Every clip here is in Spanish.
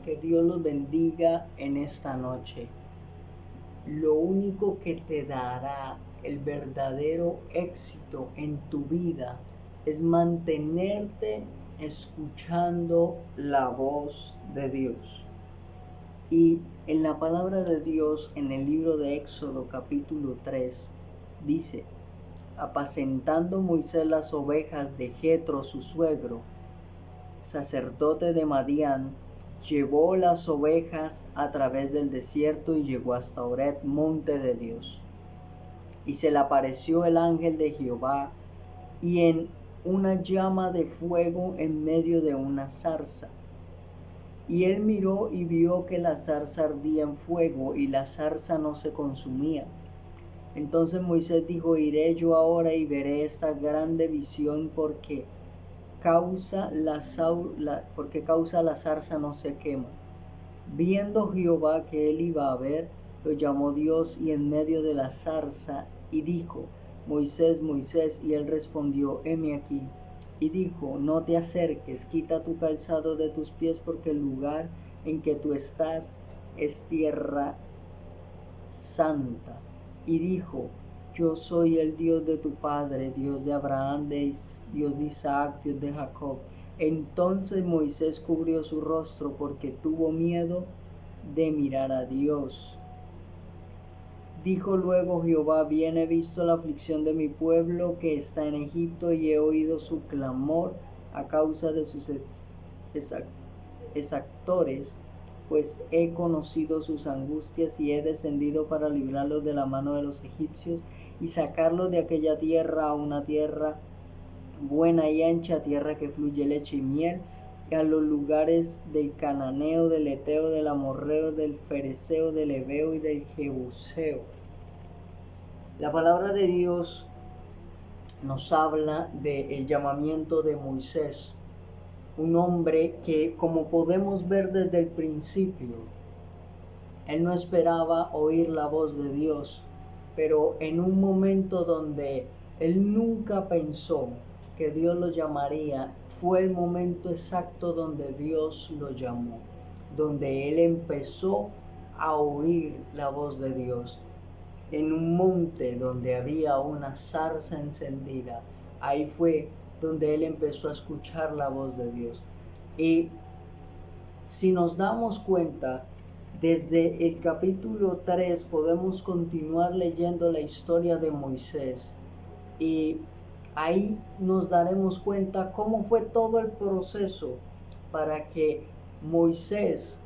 que Dios los bendiga en esta noche. Lo único que te dará el verdadero éxito en tu vida es mantenerte escuchando la voz de Dios. Y en la palabra de Dios, en el libro de Éxodo capítulo 3, dice: apacentando Moisés las ovejas de Jetro su suegro, sacerdote de Madián, llevó las ovejas a través del desierto y llegó hasta Horeb, monte de Dios. Y se le apareció el ángel de Jehová, y en una llama de fuego en medio de una zarza. Y él miró y vio que la zarza ardía en fuego, y la zarza no se consumía. Entonces Moisés dijo: iré yo ahora y veré esta grande visión, porque causa la zarza no se quema. Viendo Jehová que él iba a ver, lo llamó Dios y en medio de la zarza, y dijo: Moisés, Moisés. Y él respondió: heme aquí. Y dijo: no te acerques, quita tu calzado de tus pies, porque el lugar en que tú estás es tierra santa. Y dijo: yo soy el Dios de tu padre, Dios de Abraham, Dios de Isaac, Dios de Jacob. Entonces Moisés cubrió su rostro porque tuvo miedo de mirar a Dios. Dijo luego Jehová: bien he visto la aflicción de mi pueblo que está en Egipto, y he oído su clamor a causa de sus exactores, pues he conocido sus angustias, y he descendido para librarlos de la mano de los egipcios y sacarlos de aquella tierra a una tierra buena y ancha, tierra que fluye leche y miel, y a los lugares del cananeo, del eteo, del amorreo, del fereceo, del heveo y del jebuseo. La palabra de Dios nos habla del llamamiento de Moisés, un hombre que, como podemos ver desde el principio, él no esperaba oír la voz de Dios, pero en un momento donde él nunca pensó que Dios lo llamaría, fue el momento exacto donde Dios lo llamó, donde él empezó a oír la voz de Dios. En un monte donde había una zarza encendida, ahí fue donde él empezó a escuchar la voz de Dios. Y si nos damos cuenta, desde el capítulo 3 podemos continuar leyendo la historia de Moisés, y ahí nos daremos cuenta cómo fue todo el proceso para que Moisés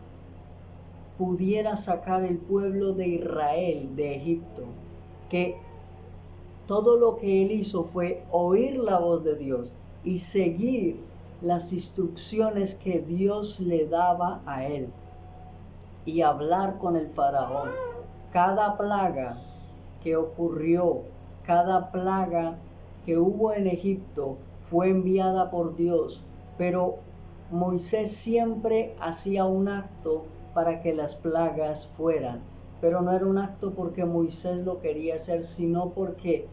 pudiera sacar el pueblo de Israel de Egipto, que todo lo que él hizo fue oír la voz de Dios y seguir las instrucciones que Dios le daba a él y hablar con el faraón. Cada plaga que ocurrió, cada plaga que hubo en Egipto fue enviada por Dios, pero Moisés siempre hacía un acto para que las plagas fueran, pero no era un acto porque Moisés lo quería hacer, sino porque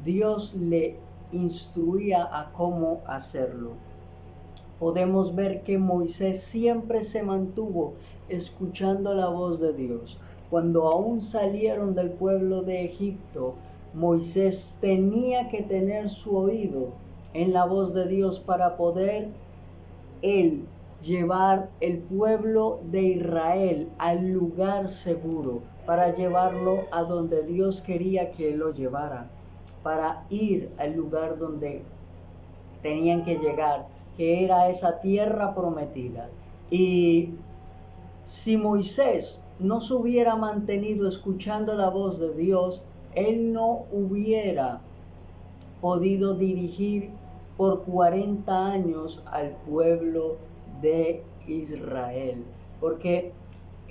Dios le instruía a cómo hacerlo. Podemos ver que Moisés siempre se mantuvo escuchando la voz de Dios. Cuando aún salieron del pueblo de Egipto, Moisés tenía que tener su oído en la voz de Dios para poder él llevar el pueblo de Israel al lugar seguro, para llevarlo a donde Dios quería que él lo llevara, para ir al lugar donde tenían que llegar, que era esa tierra prometida. Y si Moisés no se hubiera mantenido escuchando la voz de Dios, él no hubiera podido dirigir por 40 años al pueblo de Israel, porque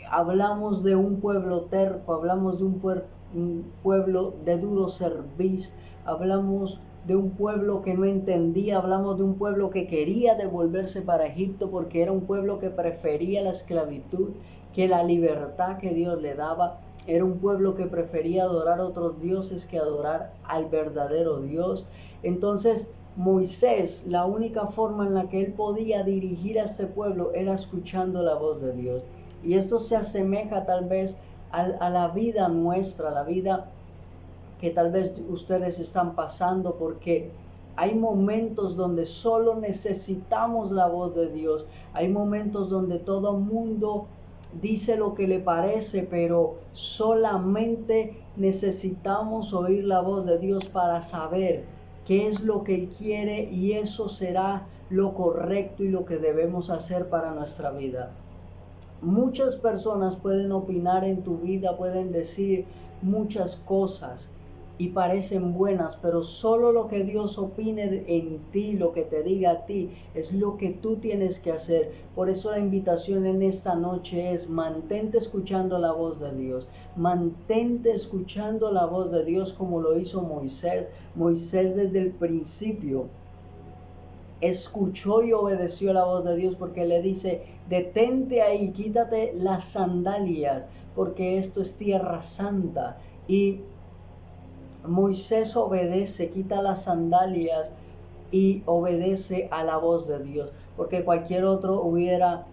hablamos de un pueblo terco, hablamos de un pueblo de duro cerviz, hablamos de un pueblo que no entendía, hablamos de un pueblo que quería devolverse para Egipto porque era un pueblo que prefería la esclavitud que la libertad que Dios le daba. Era un pueblo que prefería adorar a otros dioses que adorar al verdadero Dios. Entonces Moisés, la única forma en la que él podía dirigir a este pueblo era escuchando la voz de Dios. Y esto se asemeja tal vez a la vida nuestra, la vida que tal vez ustedes están pasando, porque hay momentos donde solo necesitamos la voz de Dios. Hay momentos donde todo mundo dice lo que le parece, pero solamente necesitamos oír la voz de Dios para saber qué es lo que Él quiere, y eso será lo correcto y lo que debemos hacer para nuestra vida. Muchas personas pueden opinar en tu vida, pueden decir muchas cosas y parecen buenas, pero solo lo que Dios opine en ti, lo que te diga a ti, es lo que tú tienes que hacer. Por eso la invitación en esta noche es: mantente escuchando la voz de Dios, mantente escuchando la voz de Dios como lo hizo Moisés. Moisés desde el principio escuchó y obedeció la voz de Dios, porque le dice: detente ahí, quítate las sandalias, porque esto es tierra santa. Y Moisés obedece, quita las sandalias y obedece a la voz de Dios, porque cualquier otro hubiera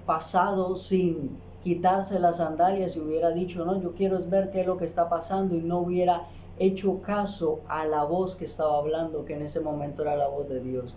pasado sin quitarse las sandalias y hubiera dicho: no, yo quiero ver qué es lo que está pasando, y no hubiera hecho caso a la voz que estaba hablando, que en ese momento era la voz de Dios.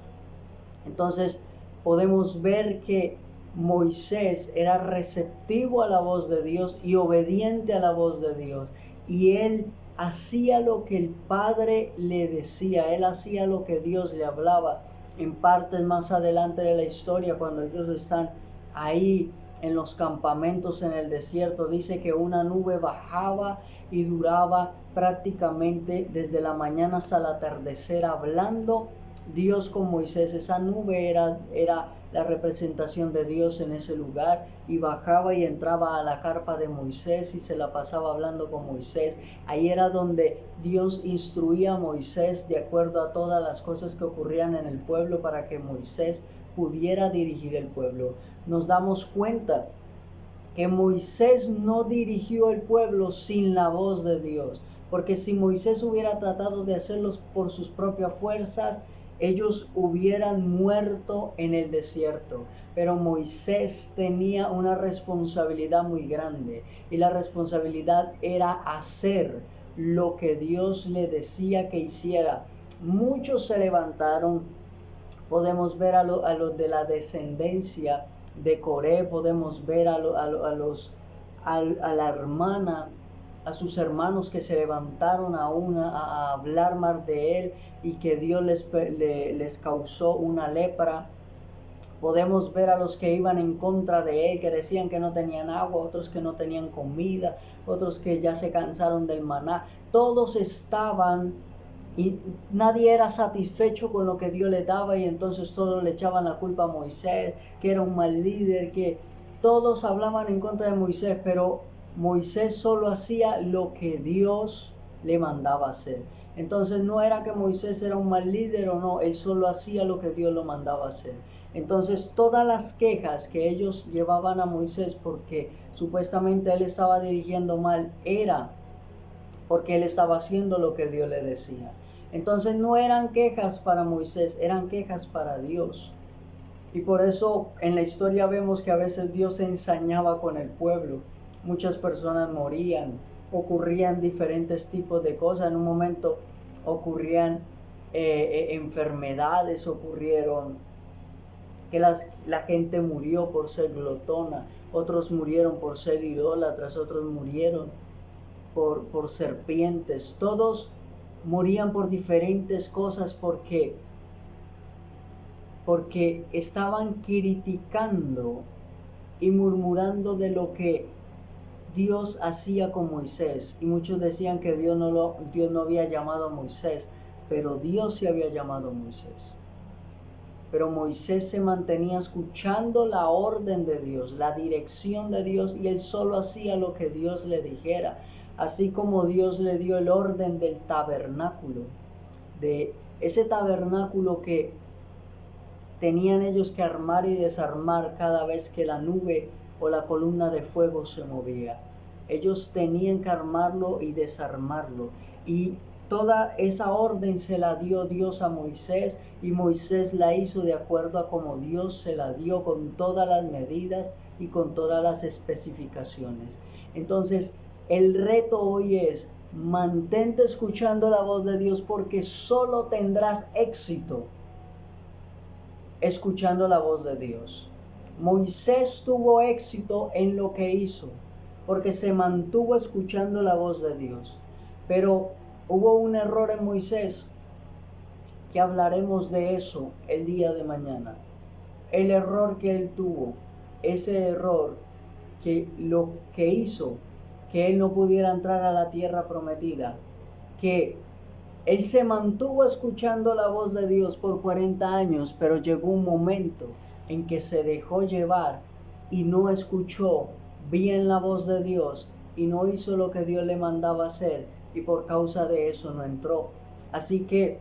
Entonces podemos ver que Moisés era receptivo a la voz de Dios y obediente a la voz de Dios, y él hacía lo que el Padre le decía, él hacía lo que Dios le hablaba. En partes más adelante de la historia, cuando ellos están ahí en los campamentos en el desierto, dice que una nube bajaba y duraba prácticamente desde la mañana hasta el atardecer hablando Dios con Moisés. Esa nube era la representación de Dios en ese lugar, y bajaba y entraba a la carpa de Moisés y se la pasaba hablando con Moisés. Ahí era donde Dios instruía a Moisés de acuerdo a todas las cosas que ocurrían en el pueblo, para que Moisés pudiera dirigir el pueblo. Nos damos cuenta que Moisés no dirigió el pueblo sin la voz de Dios, porque si Moisés hubiera tratado de hacerlo por sus propias fuerzas, ellos hubieran muerto en el desierto. Pero Moisés tenía una responsabilidad muy grande, y la responsabilidad era hacer lo que Dios le decía que hiciera. Muchos se levantaron. Podemos ver a los de la descendencia de Coré, podemos ver a la hermana, a sus hermanos que se levantaron a hablar mal de él, y que Dios les causó una lepra. Podemos ver a los que iban en contra de él, que decían que no tenían agua, otros que no tenían comida, otros que ya se cansaron del maná. Todos estaban, y nadie era satisfecho con lo que Dios le daba, y entonces todos le echaban la culpa a Moisés, que era un mal líder, que todos hablaban en contra de Moisés, pero Moisés solo hacía lo que Dios le mandaba hacer. Entonces no era que Moisés era un mal líder o no, él solo hacía lo que Dios lo mandaba hacer. Entonces todas las quejas que ellos llevaban a Moisés porque supuestamente él estaba dirigiendo mal, era porque él estaba haciendo lo que Dios le decía. Entonces no eran quejas para Moisés, eran quejas para Dios. Y por eso en la historia vemos que a veces Dios se ensañaba con el pueblo. Muchas personas morían, ocurrían diferentes tipos de cosas. En un momento ocurrían enfermedades, ocurrieron que la gente murió por ser glotona, otros murieron por ser idólatras, otros murieron por serpientes. Todos morían por diferentes cosas porque estaban criticando y murmurando de lo que Dios hacía con Moisés. Y muchos decían que Dios no había llamado a Moisés, pero Dios sí había llamado a Moisés. Pero Moisés se mantenía escuchando la orden de Dios, la dirección de Dios, y él solo hacía lo que Dios le dijera. Así como Dios le dio el orden del tabernáculo, de ese tabernáculo que tenían ellos que armar y desarmar cada vez que la nube o la columna de fuego se movía. Ellos tenían que armarlo y desarmarlo. Y Toda esa orden se la dio Dios a Moisés y Moisés la hizo de acuerdo a como Dios se la dio, con todas las medidas y con todas las especificaciones. Entonces, el reto hoy es: mantente escuchando la voz de Dios, porque solo tendrás éxito escuchando la voz de Dios. Moisés tuvo éxito en lo que hizo, porque se mantuvo escuchando la voz de Dios. Pero hubo un error en Moisés, que hablaremos de eso el día de mañana. El error que él tuvo, ese error que lo que hizo que él no pudiera entrar a la tierra prometida, que él se mantuvo escuchando la voz de Dios por 40 años, pero llegó un momento en que se dejó llevar y no escuchó bien la voz de Dios y no hizo lo que Dios le mandaba hacer, y por causa de eso no entró. Así que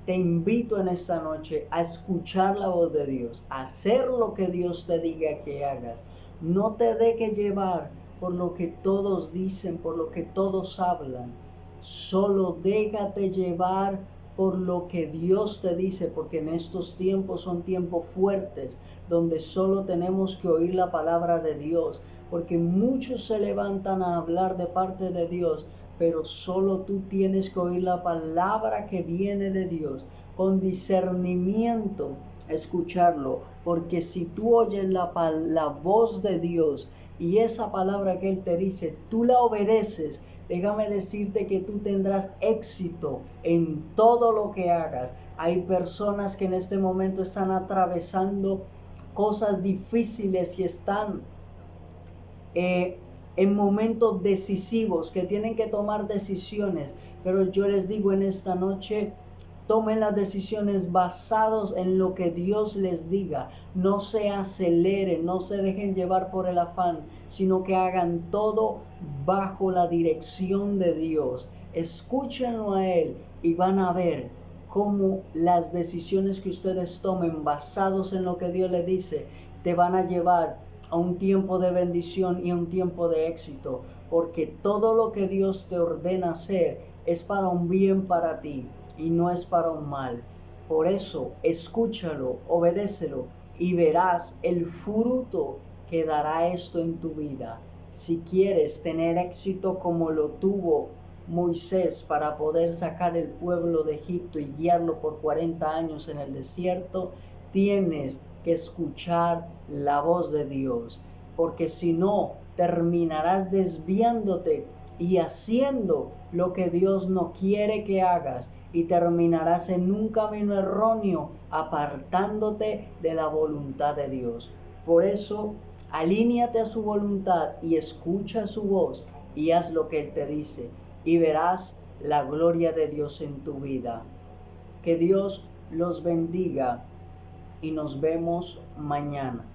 te invito en esta noche a escuchar la voz de Dios, a hacer lo que Dios te diga que hagas. No te dejes llevar por lo que todos dicen, por lo que todos hablan. Solo déjate llevar por lo que Dios te dice, porque en estos tiempos son tiempos fuertes, donde solo tenemos que oír la palabra de Dios, porque muchos se levantan a hablar de parte de Dios, pero solo tú tienes que oír la palabra que viene de Dios, con discernimiento escucharlo, porque si tú oyes la voz de Dios y esa palabra que Él te dice, tú la obedeces, déjame decirte que tú tendrás éxito en todo lo que hagas. Hay personas que en este momento están atravesando cosas difíciles y están en momentos decisivos, que tienen que tomar decisiones, pero yo les digo en esta noche: tomen las decisiones basados en lo que Dios les diga. No se aceleren, no se dejen llevar por el afán, sino que hagan todo bajo la dirección de Dios. Escúchenlo a Él y van a ver cómo las decisiones que ustedes tomen basados en lo que Dios les dice te van a llevar a un tiempo de bendición y a un tiempo de éxito, porque todo lo que Dios te ordena hacer es para un bien para ti y no es para un mal. Por eso, escúchalo, obedécelo y verás el fruto que dará esto en tu vida. Si quieres tener éxito como lo tuvo Moisés para poder sacar el pueblo de Egipto y guiarlo por 40 años en el desierto, tienes que escuchar la voz de Dios, porque si no, terminarás desviándote y haciendo lo que Dios no quiere que hagas, y terminarás en un camino erróneo, apartándote de la voluntad de Dios. Por eso, alíñate a su voluntad y escucha su voz y haz lo que Él te dice, y verás la gloria de Dios en tu vida. Que Dios los bendiga y nos vemos mañana.